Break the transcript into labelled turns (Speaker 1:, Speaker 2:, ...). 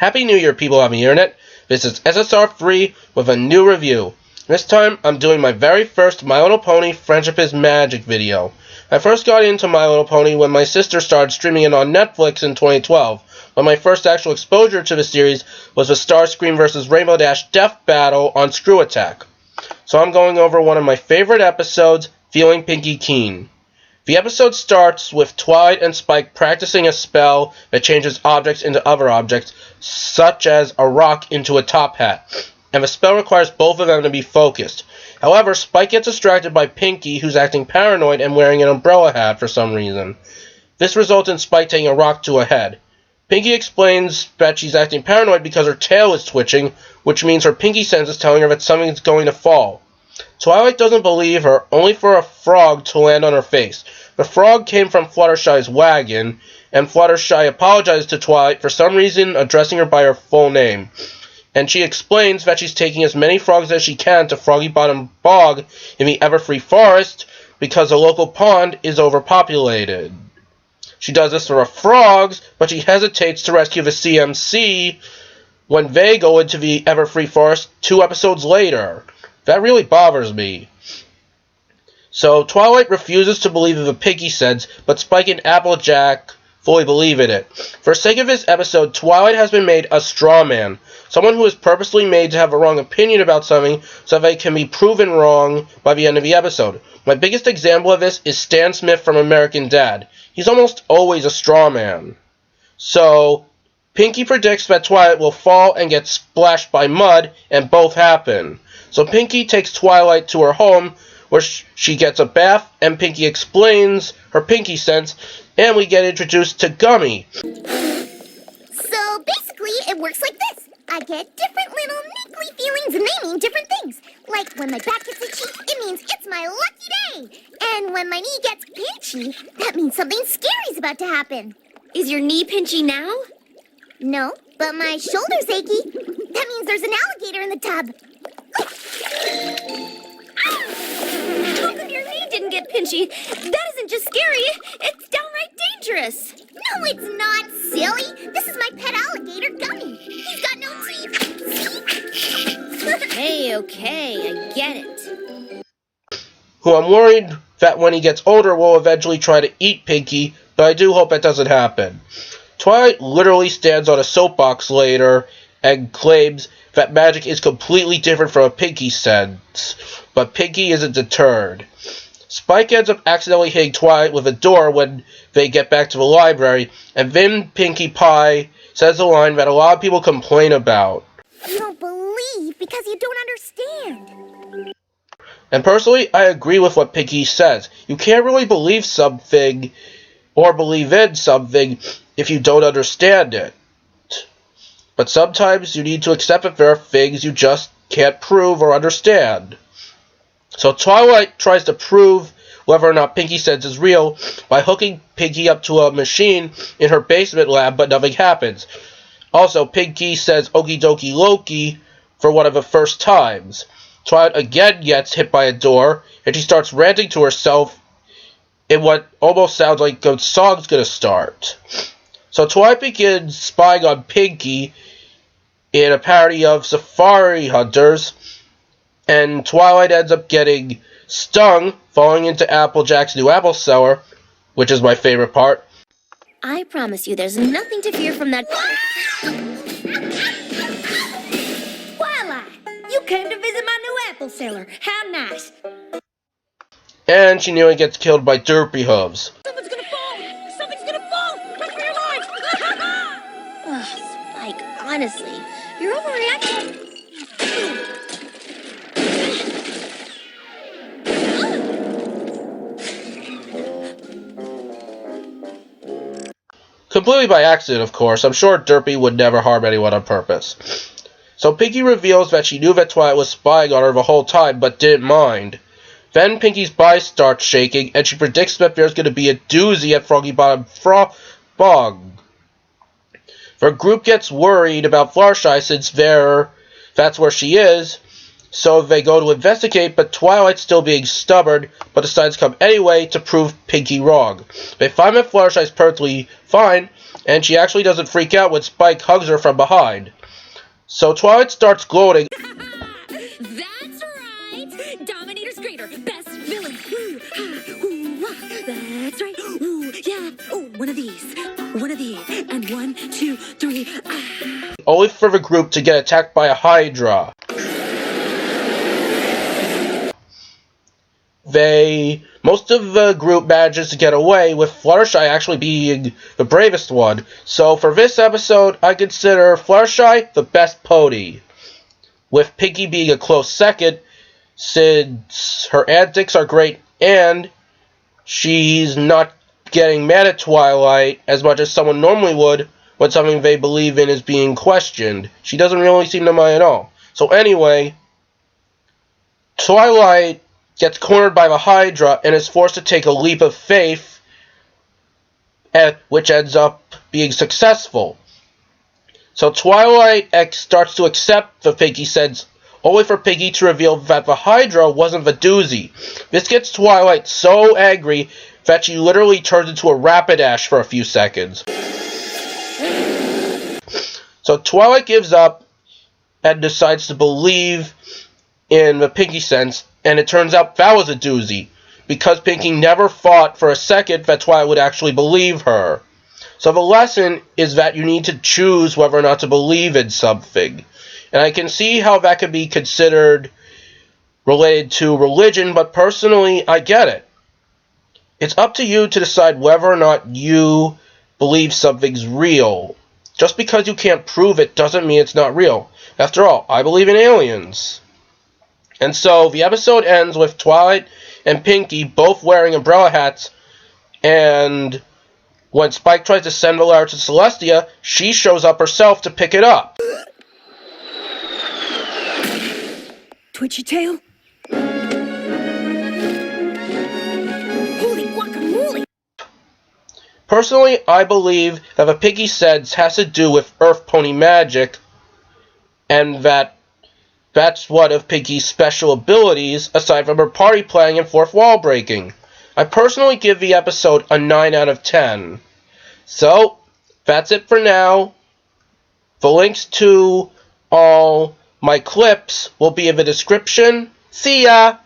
Speaker 1: Happy New Year, people on the internet. This is SSR3 with a new review. This time, I'm doing my very first My Little Pony Friendship is Magic video. I first got into My Little Pony when my sister started streaming it on Netflix in 2012, but my first actual exposure to the series was the Starscream vs. Rainbow Dash Death Battle on Screw Attack. So I'm going over one of my favorite episodes, Feeling Pinkie Keen. The episode starts with Twilight and Spike practicing a spell that changes objects into other objects, such as a rock into a top hat, and the spell requires both of them to be focused. However, Spike gets distracted by Pinkie, who's acting paranoid and wearing an umbrella hat for some reason. This results in Spike taking a rock to her head. Pinkie explains that she's acting paranoid because her tail is twitching, which means her Pinkie sense is telling her that something's going to fall. Twilight doesn't believe her, only for a frog to land on her face. The frog came from Fluttershy's wagon, and Fluttershy apologizes to Twilight for some reason addressing her by her full name. And she explains that she's taking as many frogs as she can to Froggy Bottom Bog in the Everfree Forest because the local pond is overpopulated. She does this for the frogs, but she hesitates to rescue the CMC when they go into the Everfree Forest 2 episodes later. That really bothers me. So, Twilight refuses to believe the Pinkie says, but Spike and Applejack fully believe in it. For the sake of this episode, Twilight has been made a straw man, someone who is purposely made to have a wrong opinion about something so they can be proven wrong by the end of the episode. My biggest example of this is Stan Smith from American Dad. He's almost always a straw man. So, Pinkie predicts that Twilight will fall and get splashed by mud, and both happen. So Pinkie takes Twilight to her home, where she gets a bath, and Pinkie explains her Pinkie sense, and we get introduced to Gummy.
Speaker 2: So basically, it works like this. I get different little niggly feelings, and they mean different things. Like when my back gets itchy, it means it's my lucky day. And when my knee gets pinchy, that means something scary's about to happen.
Speaker 3: Is your knee pinchy now?
Speaker 2: No, but my shoulder's achy. That means there's an alligator in the tub.
Speaker 3: How come your knee didn't get pinchy? That isn't just scary, it's downright dangerous.
Speaker 2: No, it's not, silly. This is my pet alligator, Gummy. He's got no teeth. See?
Speaker 3: Hey, okay, I get it.
Speaker 1: Who I'm worried that when he gets older will eventually try to eat Pinkie, but I do hope that doesn't happen. Twilight literally stands on a soapbox later and claims that magic is completely different from a Pinkie sense, but Pinkie isn't deterred. Spike ends up accidentally hitting Twilight with a door when they get back to the library, and then Pinkie Pie says a line that a lot of people complain about.
Speaker 2: You don't believe because you don't understand.
Speaker 1: And personally, I agree with what Pinkie says. You can't really believe something or believe in something if you don't understand it. But sometimes you need to accept that there are things you just can't prove or understand. So Twilight tries to prove whether or not Pinkie sense is real by hooking Pinkie up to a machine in her basement lab, but nothing happens. Also, Pinkie says okie dokie Loki for one of the first times. Twilight again gets hit by a door, and she starts ranting to herself in what almost sounds like a song's gonna start. So Twilight begins spying on Pinkie in a parody of Safari Hunters, and Twilight ends up getting stung, falling into Applejack's new apple cellar, which is my favorite part.
Speaker 3: I promise you there's nothing to fear from that.
Speaker 4: Twilight, you came to visit my new apple cellar. How nice.
Speaker 1: And she nearly gets killed by Derpy Hooves.
Speaker 4: Something's gonna fall! Something's gonna fall! Run for your life!
Speaker 3: Ugh, Spike, honestly, you're overreacting.
Speaker 1: Completely by accident, of course. I'm sure Derpy would never harm anyone on purpose. So Pinkie reveals that she knew that Twilight was spying on her the whole time, but didn't mind. Then Pinkie's body starts shaking, and she predicts that there's going to be a doozy at Froggy Bottom Bog. Her group gets worried about Fluttershy since that's where she is, So they go to investigate, but Twilight's still being stubborn, but decides to come anyway to prove Pinkie wrong. They find that Fluttershy's perfectly fine, and she actually doesn't freak out when Spike hugs her from behind. So Twilight starts gloating.
Speaker 3: That's right! Dominator's greater, best villain. Ooh, ha, ooh, wah. That's right. Ooh, yeah. Ooh, one of these, and 1, 2, 3. Ah.
Speaker 1: Only for the group to get attacked by a Hydra. Most of the group manages to get away, with Fluttershy actually being the bravest one. So for this episode, I consider Fluttershy the best pony, with Pinkie being a close second, since her antics are great and she's not getting mad at Twilight as much as someone normally would when something they believe in is being questioned. She doesn't really seem to mind at all. So anyway, Twilight gets cornered by the Hydra and is forced to take a leap of faith, which ends up being successful. So Twilight starts to accept the Pinkie sense, only for Pinkie to reveal that the Hydra wasn't the doozy. This gets Twilight so angry that she literally turns into a Rapidash for a few seconds. So Twilight gives up and decides to believe in the Pinkie sense, and it turns out that was a doozy, because Pinkie never thought for a second that Twilight would actually believe her. So the lesson is that you need to choose whether or not to believe in something. And I can see how that could be considered related to religion, but personally, I get it. It's up to you to decide whether or not you believe something's real. Just because you can't prove it doesn't mean it's not real. After all, I believe in aliens. And so the episode ends with Twilight and Pinkie both wearing umbrella hats, and when Spike tries to send the letter to Celestia, she shows up herself to pick it up.
Speaker 3: Twitchy tail? Holy guacamole!
Speaker 1: Personally, I believe that the Pinkie sense has to do with Earth Pony magic, and that's one of Pinkie's special abilities, aside from her party planning and fourth wall breaking. I personally give the episode a 9 out of 10. So, that's it for now. The links to all my clips will be in the description. See ya!